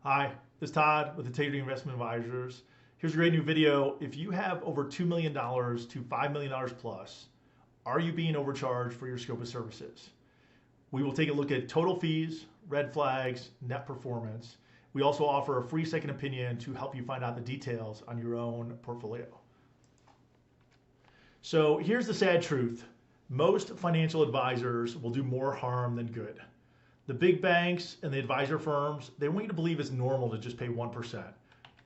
Hi, this is Todd with Integrity Investment Advisors. Here's a great new video. If you have over $2 million to $5 million plus, are you being overcharged for your scope of services? We will take a look at total fees, red flags, net performance. We also offer a free second opinion to help you find out the details on your own portfolio. So here's the sad truth. Most financial advisors will do more harm than good. The big banks and the advisor firms, they want you to believe it's normal to just pay 1%.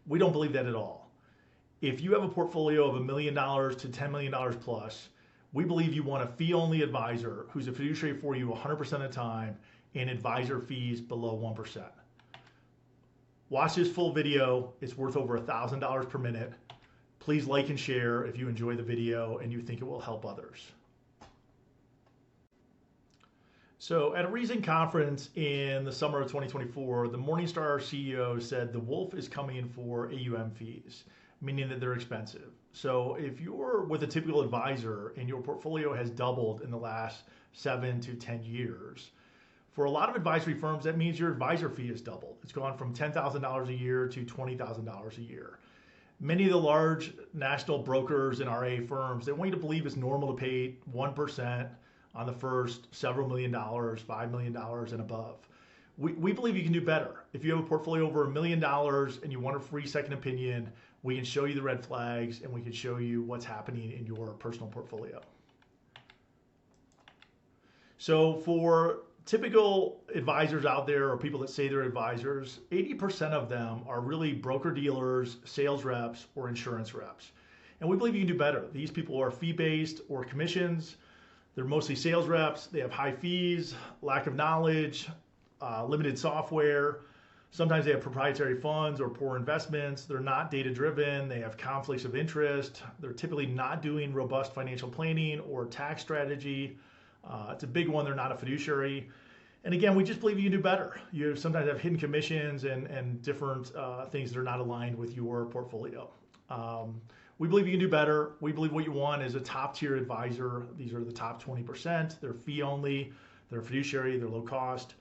We don't believe that at all. If you have a portfolio of $1 million to $10 million plus, we believe you want a fee-only advisor who's a fiduciary for you 100% of the time and advisor fees below 1%. Watch this full video. It's worth over $1,000 per minute. Please like and share if you enjoy the video and you think it will help others. So at a recent conference in the summer of 2024, the Morningstar CEO said the wolf is coming for AUM fees, meaning that they're expensive. So if you're with a typical advisor and your portfolio has doubled in the last 7 to 10 years, for a lot of advisory firms, that means your advisor fee has doubled. It's gone from $10,000 a year to $20,000 a year. Many of the large national brokers and RA firms, they want you to believe it's normal to pay 1% on the first several $1 million, $5 million and above. We believe you can do better. If you have a portfolio over $1 million and you want a free second opinion, we can show you the red flags and we can show you what's happening in your personal portfolio. So for typical advisors out there or people that say they're advisors, 80% of them are really broker dealers, sales reps, or insurance reps. And we believe you can do better. These people are fee-based or commissions. They're mostly sales reps. They have high fees, lack of knowledge, limited software. Sometimes they have proprietary funds or poor investments. They're not data driven. They have conflicts of interest. They're typically not doing robust financial planning or tax strategy. It's a big one. They're not a fiduciary. And again, we just believe you can do better. You sometimes have hidden commissions and different things that are not aligned with your portfolio. We believe you can do better. We believe what you want is a top tier advisor. These are the top 20%. They're fee only. They're fiduciary. They're low cost.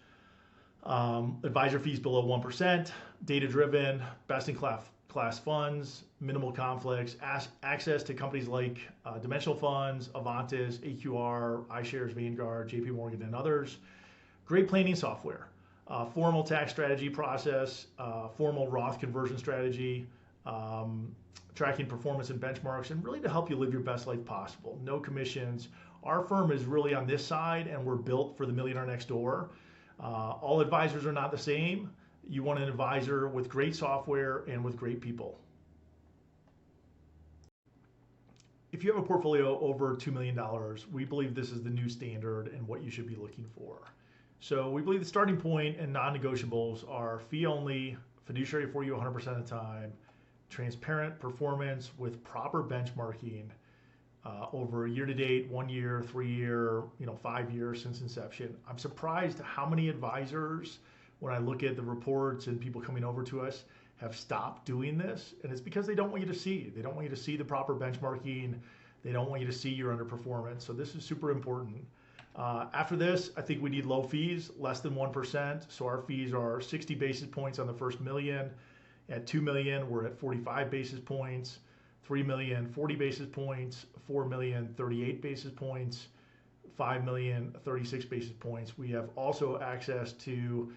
Advisor fees below 1%. Data driven. Best in class funds. Minimal conflicts. Access to companies like Dimensional Funds, Avantis, AQR, iShares, Vanguard, JP Morgan, and others. Great planning software. Formal tax strategy process. Formal Roth conversion strategy. Tracking performance and benchmarks, and really to help you live your best life possible. No commissions. Our firm is really on this side, and we're built for the Millionaire Next Door. All advisors are not the same. You want an advisor with great software and with great people. If you have a portfolio over $2 million, we believe this is the new standard and what you should be looking for. So we believe the starting point and non-negotiables are fee only, fiduciary for you 100% of the time, transparent performance with proper benchmarking over year to date, 1 year, 3 year, 5 years since inception. I'm surprised how many advisors, when I look at the reports and people coming over to us, have stopped doing this. And it's because they don't want you to see. They don't want you to see the proper benchmarking. They don't want you to see your underperformance. So this is super important. After this, I think we need low fees, less than 1%. So our fees are 60 basis points on the first million. At 2 million, we're at 45 basis points, 3 million, 40 basis points, 4 million, 38 basis points, 5 million, 36 basis points. We have also access to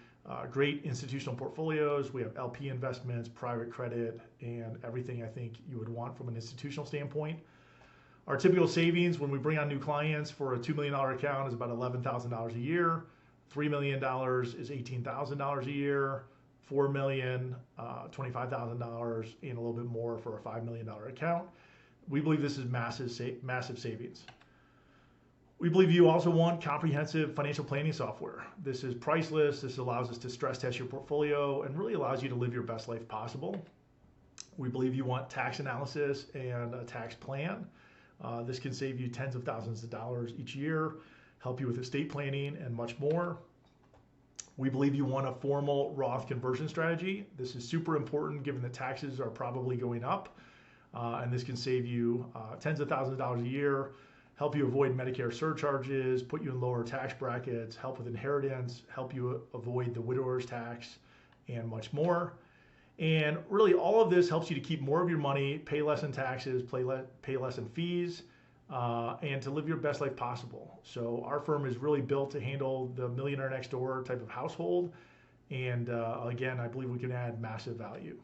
great institutional portfolios. We have LP investments, private credit, and everything I think you would want from an institutional standpoint. Our typical savings when we bring on new clients for a $2 million account is about $11,000 a year. $3 million is $18,000 a year. 4 million, $25,000, and a little bit more for a $5 million account. We believe this is massive savings. We believe you also want comprehensive financial planning software. This is priceless. This allows us to stress test your portfolio and really allows you to live your best life possible. We believe you want tax analysis and a tax plan. This can save you tens of thousands of dollars each year, help you with estate planning, and much more. We believe you want a formal Roth conversion strategy. This is super important given that taxes are probably going up, and this can save you tens of thousands of dollars a year, help you avoid Medicare surcharges, put you in lower tax brackets, help with inheritance, help you avoid the widower's tax, and much more. And really all of this helps you to keep more of your money, pay less in taxes, pay less in fees, and to live your best life possible. So our firm is really built to handle the millionaire next door type of household. And again, I believe we can add massive value.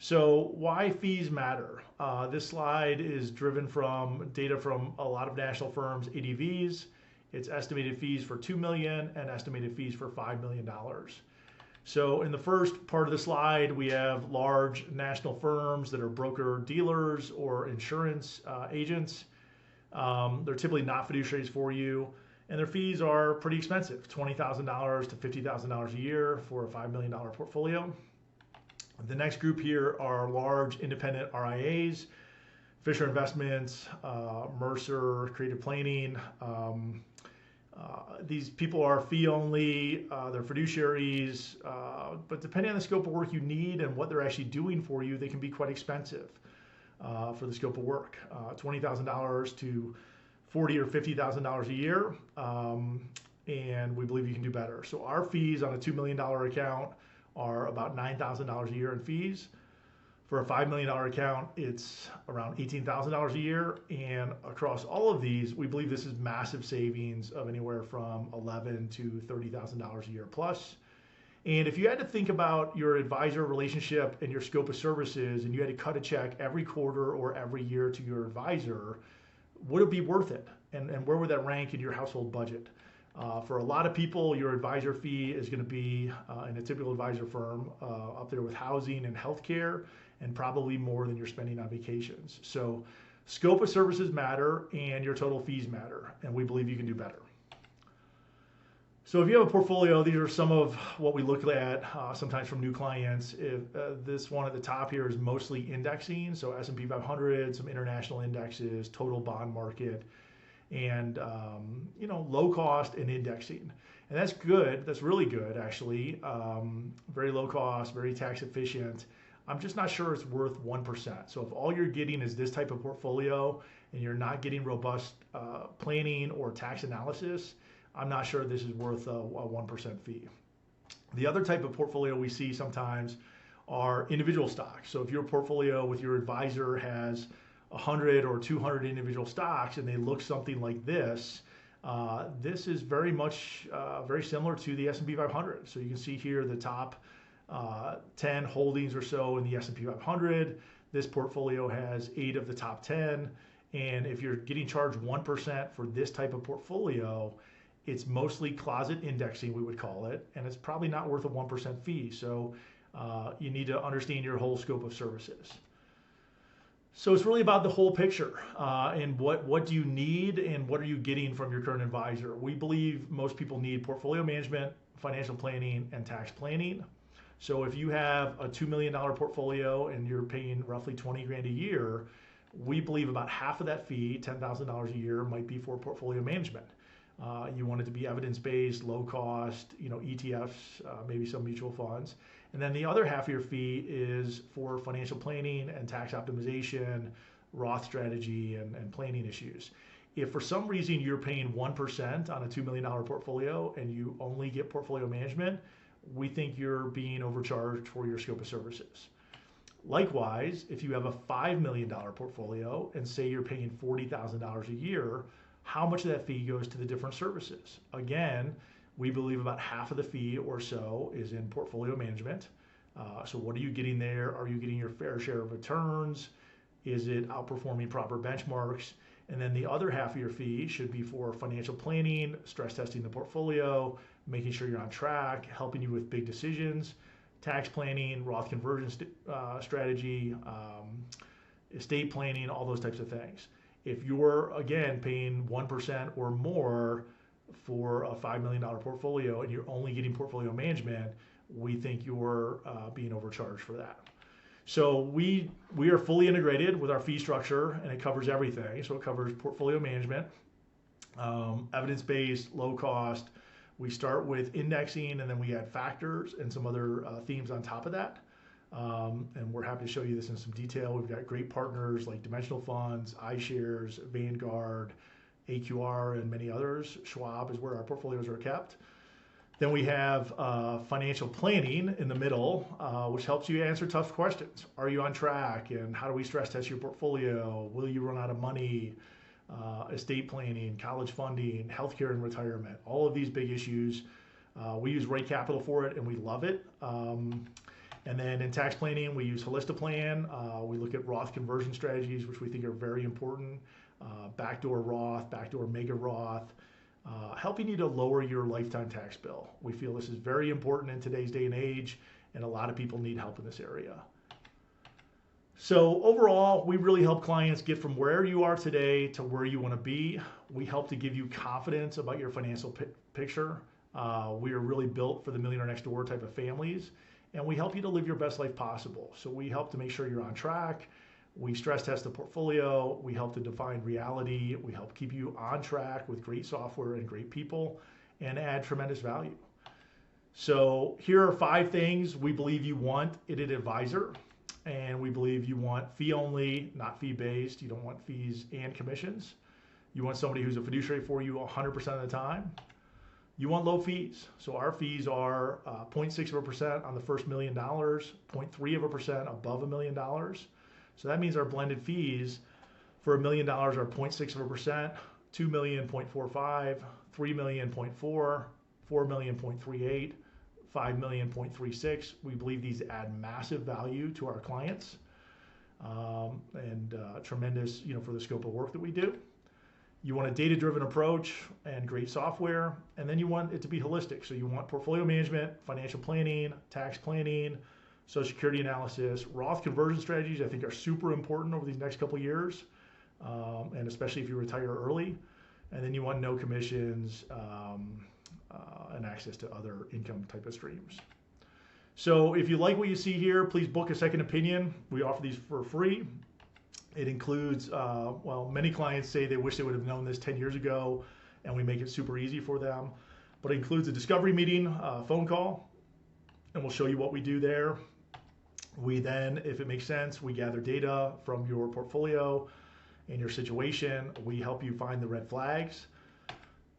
So why fees matter? This slide is driven from data from a lot of national firms, ADVs. It's estimated fees for $2 million and estimated fees for $5 million. So in the first part of the slide, we have large national firms that are broker dealers or insurance agents. They're typically not fiduciaries for you, and their fees are pretty expensive, $20,000 to $50,000 a year for a $5 million portfolio. The next group here are large independent RIAs, Fisher Investments, Mercer, Creative Planning. These people are fee only, they're fiduciaries, but depending on the scope of work you need and what they're actually doing for you, they can be quite expensive for the scope of work. $20,000 to $40,000 or $50,000 a year, and we believe you can do better. So our fees on a $2 million account are about $9,000 a year in fees. For a $5 million account, it's around $18,000 a year. And across all of these, we believe this is massive savings of anywhere from $11,000 to $30,000 a year plus. And if you had to think about your advisor relationship and your scope of services, and you had to cut a check every quarter or every year to your advisor, would it be worth it? And where would that rank in your household budget? For a lot of people, your advisor fee is going to be, in a typical advisor firm, up there with housing and healthcare, and probably more than you're spending on vacations. So scope of services matter and your total fees matter, and we believe you can do better. So if you have a portfolio, these are some of what we look at sometimes from new clients. If this one at the top here is mostly indexing, so S&P 500, some international indexes, total bond market, and low cost and indexing. And that's good, that's really good actually. Very low cost, very tax efficient. I'm just not sure it's worth 1%. So if all you're getting is this type of portfolio and you're not getting robust planning or tax analysis, I'm not sure this is worth a 1% fee. The other type of portfolio we see sometimes are individual stocks. So if your portfolio with your advisor has 100 or 200 individual stocks and they look something like this, this is very much very similar to the S&P 500. So you can see here the top 10 holdings or so in the S&P 500. This portfolio has 8 of the top 10. And if you're getting charged 1% for this type of portfolio, it's mostly closet indexing, we would call it, and it's probably not worth a 1% fee. So you need to understand your whole scope of services. So it's really about the whole picture and what do you need and what are you getting from your current advisor. We believe most people need portfolio management, financial planning, and tax planning. So if you have a $2 million portfolio and you're paying roughly 20 grand a year, we believe about half of that fee, $10,000 a year, might be for portfolio management. You want it to be evidence-based, low cost, ETFs, maybe some mutual funds. And then the other half of your fee is for financial planning and tax optimization, Roth strategy, and planning issues. If for some reason you're paying 1% on a $2 million portfolio and you only get portfolio management, we think you're being overcharged for your scope of services. Likewise, if you have a $5 million portfolio and say you're paying $40,000 a year, how much of that fee goes to the different services? Again, we believe about half of the fee or so is in portfolio management. So what are you getting there? Are you getting your fair share of returns? Is it outperforming proper benchmarks? And then the other half of your fee should be for financial planning, stress testing the portfolio, making sure you're on track, helping you with big decisions, tax planning, Roth Conversions strategy, estate planning, all those types of things. If you're, again, paying 1% or more for a $5 million portfolio and you're only getting portfolio management, we think you're being overcharged for that. So we are fully integrated with our fee structure, and it covers everything. So it covers portfolio management, evidence-based, low cost. We start with indexing, and then we add factors and some other themes on top of that. And we're happy to show you this in some detail. We've got great partners like Dimensional Funds, iShares, Vanguard, AQR, and many others. Schwab is where our portfolios are kept. Then we have financial planning in the middle, which helps you answer tough questions. Are you on track? And how do we stress test your portfolio? Will you run out of money? Estate planning, college funding, healthcare and retirement, all of these big issues. We use Ray Capital for it and we love it. And then in tax planning, we use Plan. We look at Roth conversion strategies, which we think are very important. Backdoor Roth, backdoor mega Roth, helping you to lower your lifetime tax bill. We feel this is very important in today's day and age, and a lot of people need help in this area. So overall, we really help clients get from where you are today to where you want to be. We help to give you confidence about your financial picture. We are really built for the Millionaire Next Door type of families, and we help you to live your best life possible. So we help to make sure you're on track. We stress test the portfolio. We help to define reality. We help keep you on track with great software and great people and add tremendous value. So here are 5 things we believe you want in an advisor. And we believe you want fee only, not fee based. You don't want fees and commissions. You want somebody who's a fiduciary for you 100% of the time. You want low fees. So our fees are 0.6% on the first $1 million, 0.3% above $1 million. So that means our blended fees for $1 million are 0.6%, 2 million 0.45, 3 million 0.4, 4 million 0.38, 5 million 0.36. We believe these add massive value to our clients and tremendous, for the scope of work that we do. You want a data-driven approach and great software, and then you want it to be holistic. So you want portfolio management, financial planning, tax planning, Social Security analysis. Roth conversion strategies I think are super important over these next couple of years, and especially if you retire early. And then you want no commissions and access to other income type of streams. So if you like what you see here, please book a second opinion. We offer these for free. It includes, many clients say they wish they would have known this 10 years ago, and we make it super easy for them. But it includes a discovery meeting, phone call, and we'll show you what we do there. We then, if it makes sense, we gather data from your portfolio and your situation. We help you find the red flags.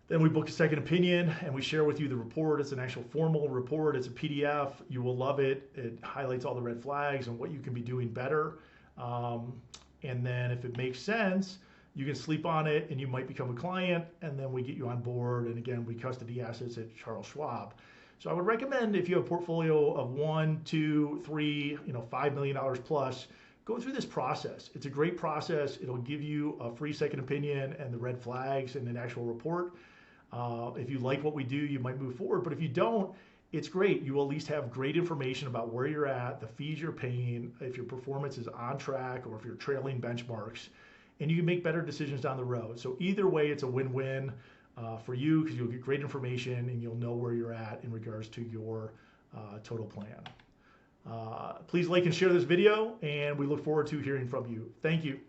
Then we book a second opinion and we share with you the report. It's an actual formal report. It's a PDF. You will love it. It highlights all the red flags and what you can be doing better. And then if it makes sense, you can sleep on it and you might become a client, and then we get you on board. And again, we custody assets at Charles Schwab. So I would recommend if you have a portfolio of $1, $2, $3, $5 million plus, go through this process. It's a great process. It'll give you a free second opinion and the red flags and an actual report. If you like what we do, you might move forward. But if you don't, it's great. You will at least have great information about where you're at, the fees you're paying, if your performance is on track, or if you're trailing benchmarks, and you can make better decisions down the road. So either way, it's a win-win for you, because you'll get great information and you'll know where you're at in regards to your total plan. Please like and share this video, and we look forward to hearing from you. Thank you.